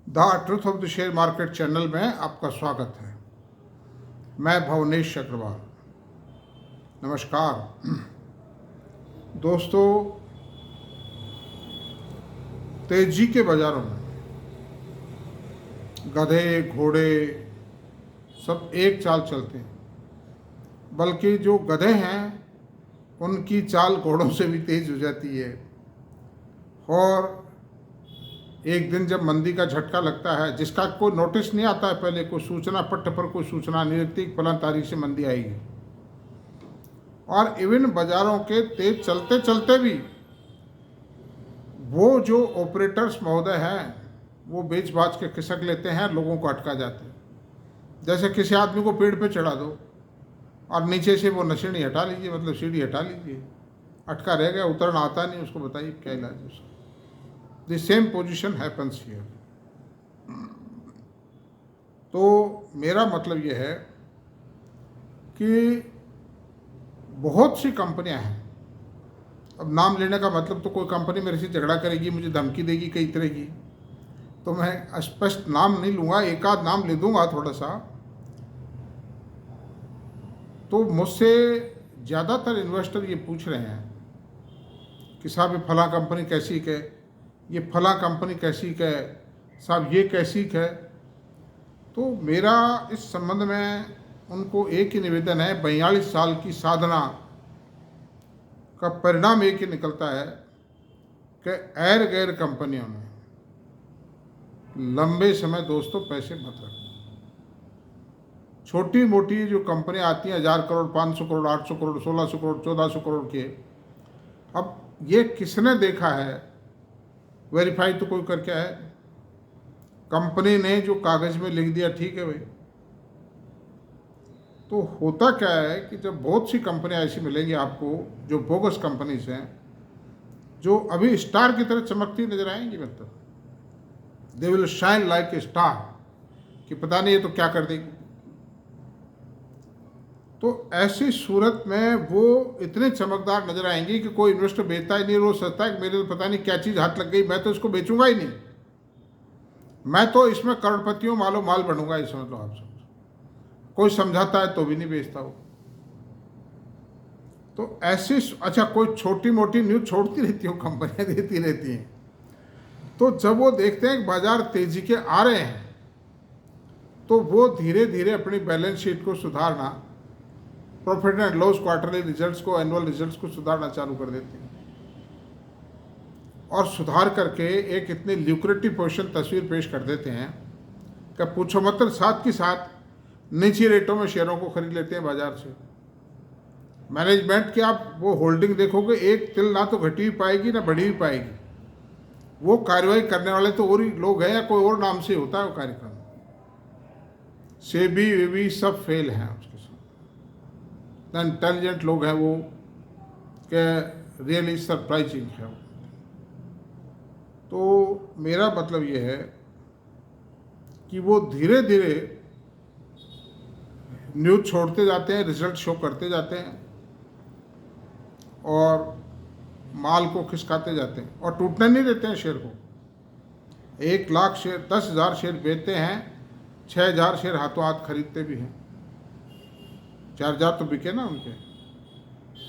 The truth of the share market channel में आपका स्वागत है। मैं भवनेश अग्रवाल। नमस्कार दोस्तों, तेजी के बाजारों में गधे घोड़े सब एक चाल चलते हैं, बल्कि जो गधे हैं उनकी चाल घोड़ों से भी तेज हो जाती है। और एक दिन जब मंदी का झटका लगता है, जिसका कोई नोटिस नहीं आता है, पहले कोई सूचना पट्ट पर कोई सूचना नहीं रहती फलां तारीख से मंदी आएगी, और इवन बाजारों के तेज चलते चलते भी वो जो ऑपरेटर्स महोदय हैं वो बेच बाच के खिसक लेते हैं, लोगों को अटका जाते हैं। जैसे किसी आदमी को पेड़ पे चढ़ा दो और नीचे से वो नशेड़ी हटा लीजिए, मतलब सीढ़ी हटा लीजिए, अटका रह गया, उतरना आता नहीं, उसको बताइए क्या इलाज है उसका। The same position happens here. तो मेरा मतलब ये है कि बहुत सी कंपनियां हैं। अब नाम लेने का मतलब तो कोई कंपनी मेरे से झगड़ा करेगी, मुझे धमकी देगी कई तरह की, तो मैं स्पष्ट नाम नहीं लूँगा, एक आध नाम ले दूँगा थोड़ा सा। तो मुझसे ज़्यादातर इन्वेस्टर ये पूछ रहे हैं कि साहब ये फला कंपनी कैसी है, ये फला कंपनी कैसी है, साहब ये कैसी है। तो मेरा इस संबंध में उनको एक ही निवेदन है, 42 साल की साधना का परिणाम एक ही निकलता है कि एर गैर कंपनियों में लंबे समय दोस्तों पैसे मत रखो। छोटी मोटी जो कंपनियां आती हैं 1000 करोड़ 500 करोड़ 800 करोड़ 1600 करोड़ 1400 करोड़ के, अब ये किसने देखा है? वेरीफाई तो कोई करके है, कंपनी ने जो कागज में लिख दिया ठीक है भाई। तो होता क्या है कि जब बहुत सी कंपनियां ऐसी मिलेंगी आपको जो बोगस कंपनीज हैं, जो अभी स्टार की तरह चमकती नजर आएंगी, मतलब they will shine like a star, कि पता नहीं ये तो क्या कर देगी। तो ऐसी सूरत में वो इतने चमकदार नजर आएंगी कि कोई इन्वेस्टर बेचता ही नहीं, रोज सोचता है कि मेरे तो पता नहीं क्या चीज़ हाथ लग गई, मैं तो इसको बेचूंगा ही नहीं, मैं तो इसमें करोड़पतियों मालो माल बनूंगा, ये समझ लो आप सब। कोई समझाता है तो भी नहीं बेचता वो। तो ऐसी अच्छा कोई छोटी मोटी न्यूज छोड़ती रहती हो, कंपनियां देती रहती हैं। तो जब वो देखते हैं कि बाजार तेजी के आ रहे हैं, तो वो धीरे धीरे अपनी बैलेंस शीट को सुधारना, profit and loss quarterly results को, एनुअल रिजल्ट्स को सुधारना चालू कर देते हैं, और सुधार करके एक इतनी ल्यूक्रेटिव पोजीशन तस्वीर पेश कर देते हैं कि पूछो मत। साथ के साथ नीची रेटों में शेयरों को खरीद लेते हैं बाजार से। मैनेजमेंट की आप वो होल्डिंग देखोगे, एक तिल ना तो घटी ही पाएगी ना बढ़ी ही पाएगी। वो कार्रवाई करने वाले तो और ही लोग हैं या कोई और नाम से होता है वो कार्यक्रम, सेबी वेबी सब फेल हैं उसके साथ। इंटेलिजेंट लोग हैं वो, कि रियली सरप्राइजिंग है वो। तो मेरा मतलब ये है कि वो धीरे धीरे न्यूज छोड़ते जाते हैं, रिजल्ट शो करते जाते हैं, और माल को खिसकाते जाते हैं, और टूटने नहीं देते हैं शेयर को। 1 लाख शेयर 10,000 शेयर बेचते हैं, 6,000 शेयर हाथों हाथ खरीदते भी हैं, 4,000 तो बिके ना उनके।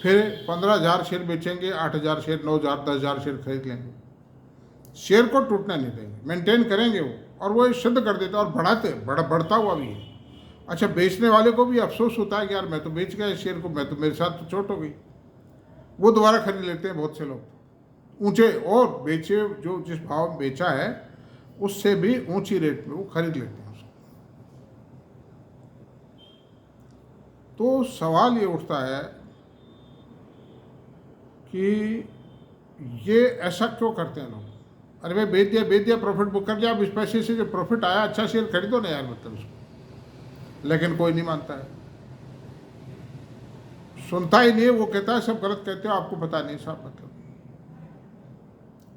फिर 15,000 शेयर बेचेंगे, 8,000 शेयर 9,000 10,000 शेयर खरीद लेंगे। शेयर को टूटने नहीं देंगे, मेंटेन करेंगे वो, और वो सिद्ध कर देते और बढ़ता हुआ भी है। अच्छा, बेचने वाले को भी अफसोस होता है कि यार मैं तो बेच गया शेयर को, मैं तो मेरे साथ तो चोट हो गई। वो दोबारा खरीद लेते हैं बहुत से लोग, ऊंचे, और बेचे जो जिस भाव में बेचा है उससे भी ऊंची रेट में वो खरीद लेते हैं उसको। तो सवाल ये उठता है कि ये ऐसा क्यों करते हैं लोग? अरे भाई बेच दिया प्रॉफिट बुक कर दिया, अब इस पैसे से जो प्रॉफिट आया अच्छा शेयर खरीदो ना यार, मतलब उसको। लेकिन कोई नहीं मानता है, सुनता ही नहीं है, वो कहता है सब गलत कहते हो, आपको पता नहीं साहब, मतलब।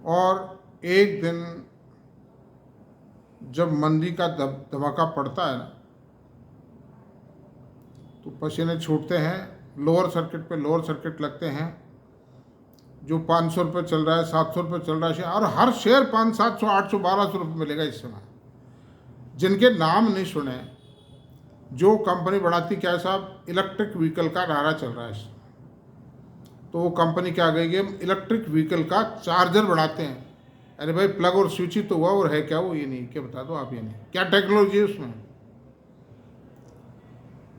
और एक दिन जब मंदी का धमाका पड़ता है ना, तो पसीने छूटते हैं, लोअर सर्किट पे लोअर सर्किट लगते हैं। जो 500 रुपये चल रहा है, 700 रुपये चल रहा है शेयर, और हर शेयर 500 700 800 1200 रुपये मिलेगा इस समय। जिनके नाम नहीं सुने, जो कंपनी बढ़ाती क्या है साहब, इलेक्ट्रिक व्हीकल का नारा चल रहा है, तो वो कंपनी क्या कहेगी, हम इलेक्ट्रिक व्हीकल का चार्जर बढ़ाते हैं। अरे भाई प्लग और स्विच ही तो हुआ, और है क्या वो, ये नहीं, क्या बता दो आप, ये नहीं, क्या टेक्नोलॉजी है उसमें,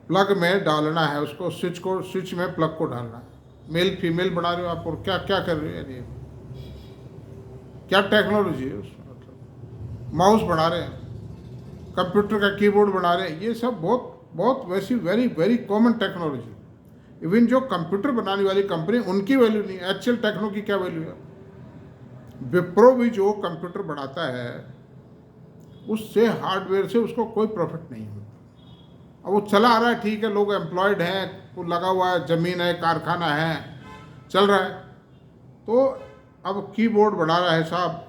प्लग में डालना है उसको, स्विच में प्लग को डालना है, मेल फीमेल बना रहे हो आप, और क्या क्या कर रहे हो यार, ये क्या टेक्नोलॉजी है उसमें, मतलब माउस बना रहे हैं, कंप्यूटर का कीबोर्ड बना रहे हैं, ये सब बहुत बहुत वैसी very very common technology. Even जो कंप्यूटर बनाने वाली कंपनी, उनकी वैल्यू नहीं, एक्चुअल टेक्नो की क्या वैल्यू है। विप्रो भी जो कंप्यूटर बनाता है, उससे हार्डवेयर से उसको कोई प्रॉफिट नहीं होता। अब वो चला आ रहा है, ठीक है, लोग एम्प्लॉयड हैं, वो लगा हुआ है, ज़मीन है, कारखाना है, चल रहा है। तो अब कीबोर्ड बना रहा है साहब,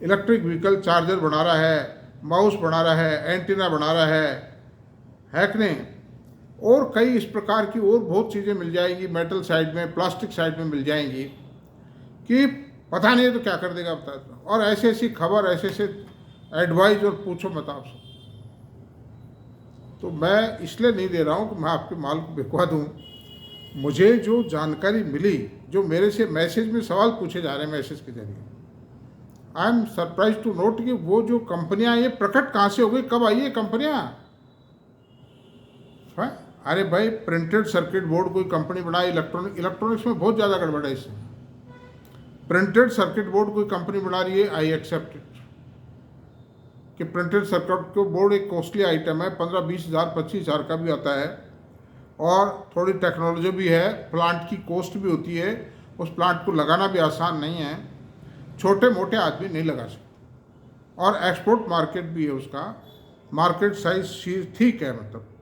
इलेक्ट्रिक व्हीकल चार्जर बना रहा है, माउस बना रहा है, एंटीना बना रहा है कि नहीं, और कई इस प्रकार की और बहुत चीज़ें मिल जाएंगी, मेटल साइड में, प्लास्टिक साइड में मिल जाएंगी, कि पता नहीं है तो क्या कर देगा बता दो। और ऐसे ऐसी खबर, ऐसे ऐसे एडवाइस, और पूछो मत आप सब। तो मैं इसलिए नहीं दे रहा हूँ कि मैं आपके माल को बिकवा दूँ। मुझे जो जानकारी मिली, जो मेरे से मैसेज में सवाल पूछे जा रहे हैं मैसेज के जरिए, I am surprise to note कि वो जो कंपनियां, ये प्रकट कहाँ से हो गई, कब आई ये कंपनियां। अरे भाई प्रिंटेड सर्किट बोर्ड कोई कंपनी बनाई, इलेक्ट्रॉनिक्स में बहुत ज़्यादा गड़बड़ है इसमें। प्रिंटेड सर्किट बोर्ड कोई कंपनी बना रही है, आई एक्सेप्ट इट, कि प्रिंटेड सर्किट बोर्ड एक कॉस्टली आइटम है, 15-20 हज़ार 25 हज़ार का भी आता है, और थोड़ी टेक्नोलॉजी भी है, प्लांट की कॉस्ट भी होती है, उस प्लांट को लगाना भी आसान नहीं है, छोटे मोटे आदमी नहीं लगा सकते, और एक्सपोर्ट मार्केट भी है, उसका मार्केट साइज ठीक है मतलब।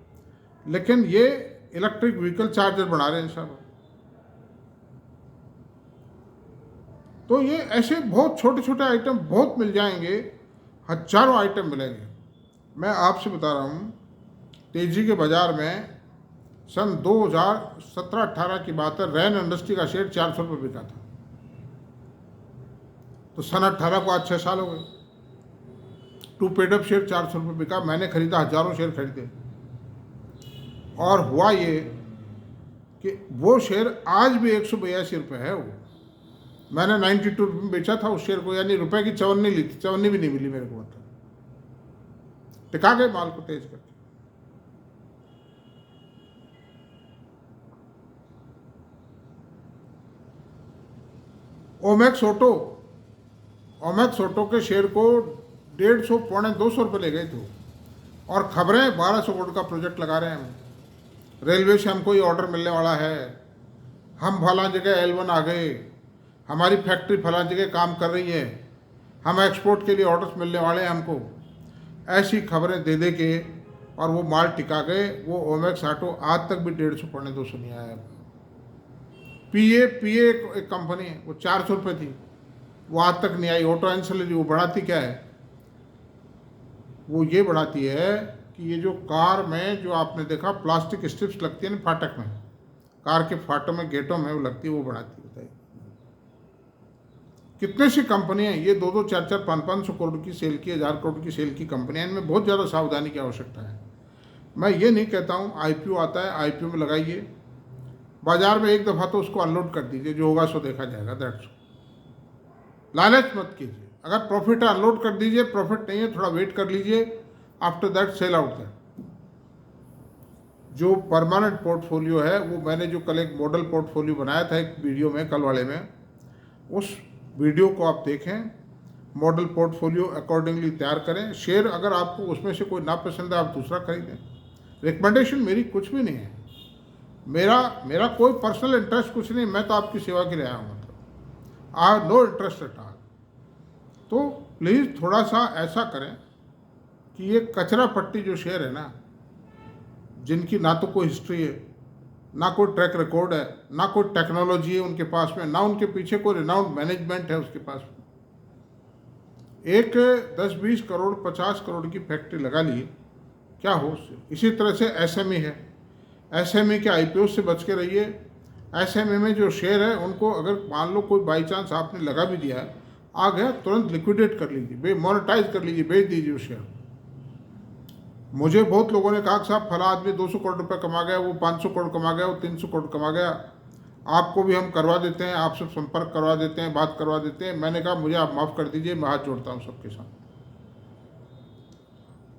लेकिन ये इलेक्ट्रिक व्हीकल चार्जर बना रहे हैं सब। तो ये ऐसे बहुत छोटे छोटे आइटम बहुत मिल जाएंगे, हजारों आइटम मिलेंगे। मैं आपसे बता रहा हूँ, तेजी के बाज़ार में सन 2017-18 की बात है, रैन इंडस्ट्री का शेयर 400 रुपये बिका था। तो सन 18 को आज 6 साल हो गए। टू पेडअप शेयर 400 रुपये बिका, मैंने खरीदा, हजारों शेयर खरीदे, और हुआ ये कि वो शेयर आज भी 182 रुपये है। वो मैंने 92 रुपये में बेचा था उस शेयर को, यानी रुपए की चवन्नी ली थी, चवन्नी भी नहीं मिली मेरे को, मतलब टिका गए माल को तेज करके। ओमेक्स ऑटो के शेयर को 150 पौने 200 रुपये ले गए थे, और खबरें 1200 करोड़ का प्रोजेक्ट लगा रहे हैं हम, रेलवे से हमको ये ऑर्डर मिलने वाला है, हम फलां जगह L1 आ गए, हमारी फैक्ट्री फलां जगह काम कर रही है, हम एक्सपोर्ट के लिए ऑर्डर्स मिलने वाले हैं हमको। ऐसी खबरें दे दे के और वो माल टिका गए। वो ओमेक्स ऑटो आज तक भी 150 पौने 200 नहीं आया। पीए एक कंपनी है, वो 400 रुपये थी, वो आज तक नहीं आई। ऑटो एंसिलरी वो बढ़ाती क्या है, वो ये बढ़ाती है कि ये जो कार में जो आपने देखा प्लास्टिक स्ट्रिप्स लगती है ना फाटक में, कार के फाटक में गेटों में वो लगती है, वो बढ़ाती है। बताइए कितने सी कंपनियां, ये 2-2, 4-4, 500 करोड़ की सेल की, 1000 करोड़ की सेल की कंपनियां, इनमें बहुत ज़्यादा सावधानी की आवश्यकता है। मैं ये नहीं कहता हूँ IPO आता है, IPO में लगाइए, बाजार में एक दफ़ा तो उसको अनलोड कर दीजिए, जो होगा सो देखा जाएगा, दैट्स। लालच मत कीजिए, अगर प्रॉफिट है अनलोड कर दीजिए, प्रॉफिट नहीं है थोड़ा वेट कर लीजिए, आफ्टर दैट सेल आउट है। जो परमानेंट पोर्टफोलियो है, वो मैंने जो कल एक मॉडल पोर्टफोलियो बनाया था एक वीडियो में, कल वाले में, उस वीडियो को आप देखें, मॉडल पोर्टफोलियो अकॉर्डिंगली तैयार करें। शेयर अगर आपको उसमें से कोई ना पसंद है, आप दूसरा खरीदें। रिकमेंडेशन मेरी कुछ भी नहीं है, मेरा कोई पर्सनल इंटरेस्ट कुछ नहीं, मैं तो आपकी सेवा के लिए आया हूँ, मतलब I have no interest at all. तो प्लीज़ थोड़ा सा ऐसा करें कि ये कचरा पट्टी जो शेयर है ना, जिनकी ना तो कोई हिस्ट्री है, ना कोई ट्रैक रिकॉर्ड है, ना कोई टेक्नोलॉजी है उनके पास में, ना उनके पीछे कोई रिनाउंड मैनेजमेंट है उसके पास में, एक 10-20 करोड़ 50 करोड़ की फैक्ट्री लगा ली, क्या हो उससे। इसी तरह से SME है, SME के IPO से बच के रहिए। SME में जो शेयर है उनको अगर मान लो कोई बाई चांस आपने लगा भी दिया है, आ गया, तुरंत लिक्विडेट कर लीजिए, मोनेटाइज कर लीजिए, बेच दीजिए उस शेयर। मुझे बहुत लोगों ने कहा कि साहब फला आदमी 200 करोड़ रुपए कमा गया, वो 500 करोड़ कमा गया, वो 300 करोड़ कमा गया, आपको भी हम करवा देते हैं, आपसे संपर्क करवा देते हैं, बात करवा देते हैं। मैंने कहा मुझे आप माफ़ कर दीजिए, मैं हाथ जोड़ता हूँ सबके साथ।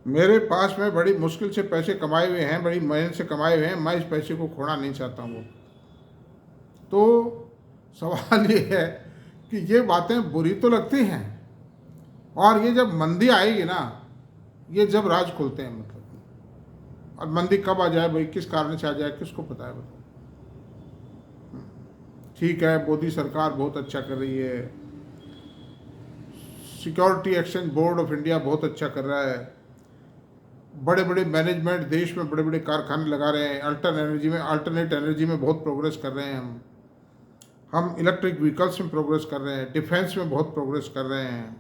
मेरे पास में बड़ी मुश्किल से पैसे कमाए हुए हैं, बड़ी मेहनत से कमाए हुए हैं, मैं इस पैसे को खोना नहीं चाहता हूँ। तो सवाल ये है कि ये बातें बुरी तो लगती हैं, और ये जब मंदी आएगी ना, ये जब राज खुलते हैं मतलब। और मंदी कब आ जाए भाई, किस कारण से आ जाए, किसको पता है बताओ। ठीक है, मोदी सरकार बहुत अच्छा कर रही है, security exchange board of India बहुत अच्छा कर रहा है, बड़े बड़े मैनेजमेंट देश में बड़े बड़े कारखाने लगा रहे हैं, अल्टरनेट एनर्जी में बहुत प्रोग्रेस कर रहे हैं हम इलेक्ट्रिक व्हीकल्स में प्रोग्रेस कर रहे हैं, डिफेंस में बहुत प्रोग्रेस कर रहे हैं,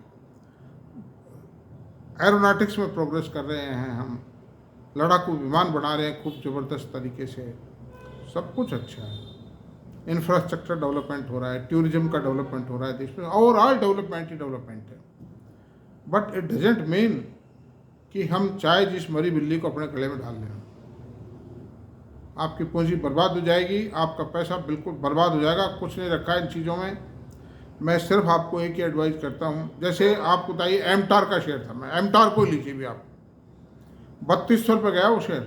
एरोनॉटिक्स में प्रोग्रेस कर रहे हैं, हम लड़ाकू विमान बना रहे हैं खूब ज़बरदस्त तरीके से, सब कुछ अच्छा है। इंफ्रास्ट्रक्चर डेवलपमेंट हो रहा है, टूरिज्म का डेवलपमेंट हो रहा है देश में, ओवरऑल डेवलपमेंट ही डेवलपमेंट है। बट इट डजेंट मीन कि हम चाहे जिस मरी बिल्ली को अपने गले में डाल लें। आपकी पूंजी बर्बाद हो जाएगी, आपका पैसा बिल्कुल बर्बाद हो जाएगा, कुछ नहीं रखा है इन चीज़ों में। मैं सिर्फ आपको एक ही एडवाइस करता हूँ, जैसे आपको बताइए एमटार का शेयर था, मैं एमटार को लीजिए भी आप 3200 रुपये गया वो शेयर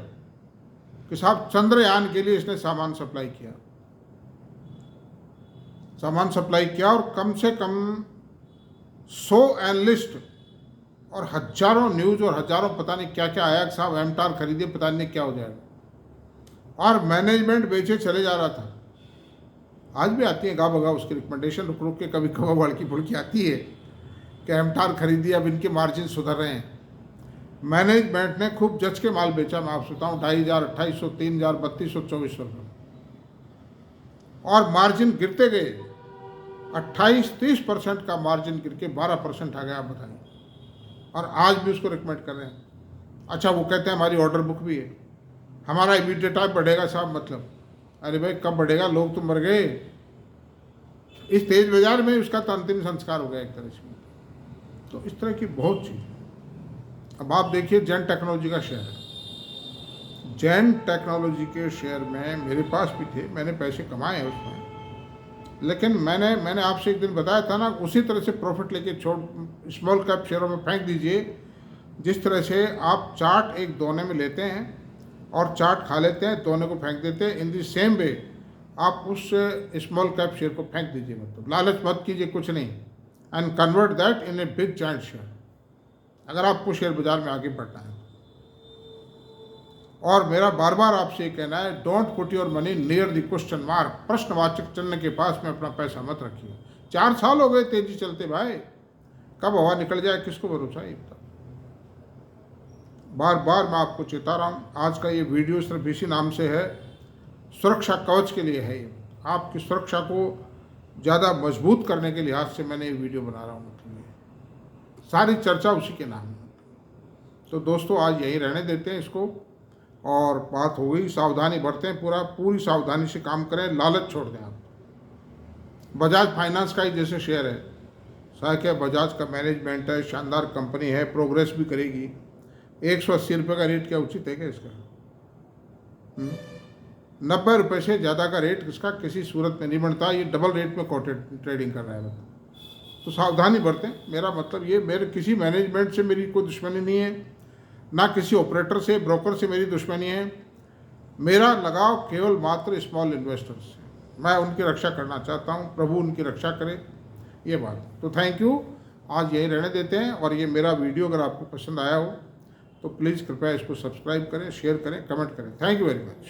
कि साहब चंद्रयान के लिए इसने सामान सप्लाई किया और कम से कम 100 एनालिस्ट और हजारों न्यूज़ और हजारों पता नहीं क्या क्या आया कि साहब एमटार खरीदिए, पता नहीं क्या हो जाएगा, और मैनेजमेंट बेचे चले जा रहा था। आज भी आती है गा बगा उसकी रिकमेंडेशन, रुक रुक के कभी कभी बड़की फुड़की आती है कि एमटार खरीदिए, अब इनके मार्जिन सुधर रहे हैं। मैनेजमेंट ने खूब जच के माल बेचा, मैं आपसे बताऊँ, 2500, 2800, 3000, 3200, 2400 रुपये, और मार्जिन गिरते गए, 28-30% का मार्जिन गिर के 12% आ गया। आप बताइए, और आज भी उसको रिकमेंड कर रहे हैं। अच्छा, वो कहते हैं हमारी ऑर्डर बुक भी है, हमारा इमीडिएट बढ़ेगा साहब, मतलब अरे भाई कब बढ़ेगा, लोग तो मर गए। इस तेज बाजार में उसका तो अंतिम संस्कार हो गया एक तरह से। तो इस तरह की बहुत चीज़। अब आप देखिए जैन टेक्नोलॉजी का शेयर है, जैन टेक्नोलॉजी के शेयर में मेरे पास भी थे, मैंने पैसे कमाए हैं उसमें, लेकिन मैंने आपसे एक दिन बताया था ना, उसी तरह से प्रॉफिट लेके स्मॉल कैप शेयरों में फेंक दीजिए, जिस तरह से आप चाट एक दोने में लेते हैं और चाट खा लेते हैं, दोने को फेंक देते हैं, इन दी सेम वे आप उस स्मॉल कैप शेयर को फेंक दीजिए। मतलब लालच मत कीजिए कुछ नहीं, and convert that in a big giant share, अगर आपको शेयर बाजार में आगे बढ़ना है। और मेरा बार बार आपसे ये कहना है, don't put your money near the question mark, प्रश्नवाचक चिन्ह के पास में अपना पैसा मत रखिए। 4 साल हो गए तेजी चलते भाई, कब हवा निकल जाए किसको भरोसा है। बार बार मैं आपको चेता रहा हूँ, आज का ये वीडियो सिर्फ इसी नाम से है, सुरक्षा कवच के लिए है। ये आपकी सुरक्षा को ज़्यादा मजबूत करने के लिहाज से मैंने ये वीडियो बना रहा हूँ। मतलब सारी चर्चा उसी के नाम है। तो दोस्तों आज यहीं रहने देते हैं इसको, और बात हो गई, सावधानी बरतें, पूरी सावधानी से काम करें, लालच छोड़ दें। आप बजाज फाइनेंस का ही जैसे शेयर है, शायद क्या बजाज का मैनेजमेंट है, शानदार कंपनी है, प्रोग्रेस भी करेगी। 180 रुपये का रेट क्या उचित है क्या इसका? 90 रुपये से ज़्यादा का रेट इसका किसी सूरत में नहीं बनता। ये डबल रेट में कोटेड ट्रेडिंग कर रहा है। तो सावधानी बरतें। मेरा मतलब ये, मेरे किसी मैनेजमेंट से मेरी कोई दुश्मनी नहीं है, ना किसी ऑपरेटर से, ब्रोकर से मेरी दुश्मनी है। मेरा लगाव केवल मात्र स्मॉल इन्वेस्टर्स से, मैं उनकी रक्षा करना चाहता हूँ, प्रभु उनकी रक्षा करे, ये बात। तो थैंक यू, आज यही रहने देते हैं। और ये मेरा वीडियो अगर आपको पसंद आया हो तो प्लीज़ कृपया इसको सब्सक्राइब करें, शेयर करें, कमेंट करें। Thank you very much.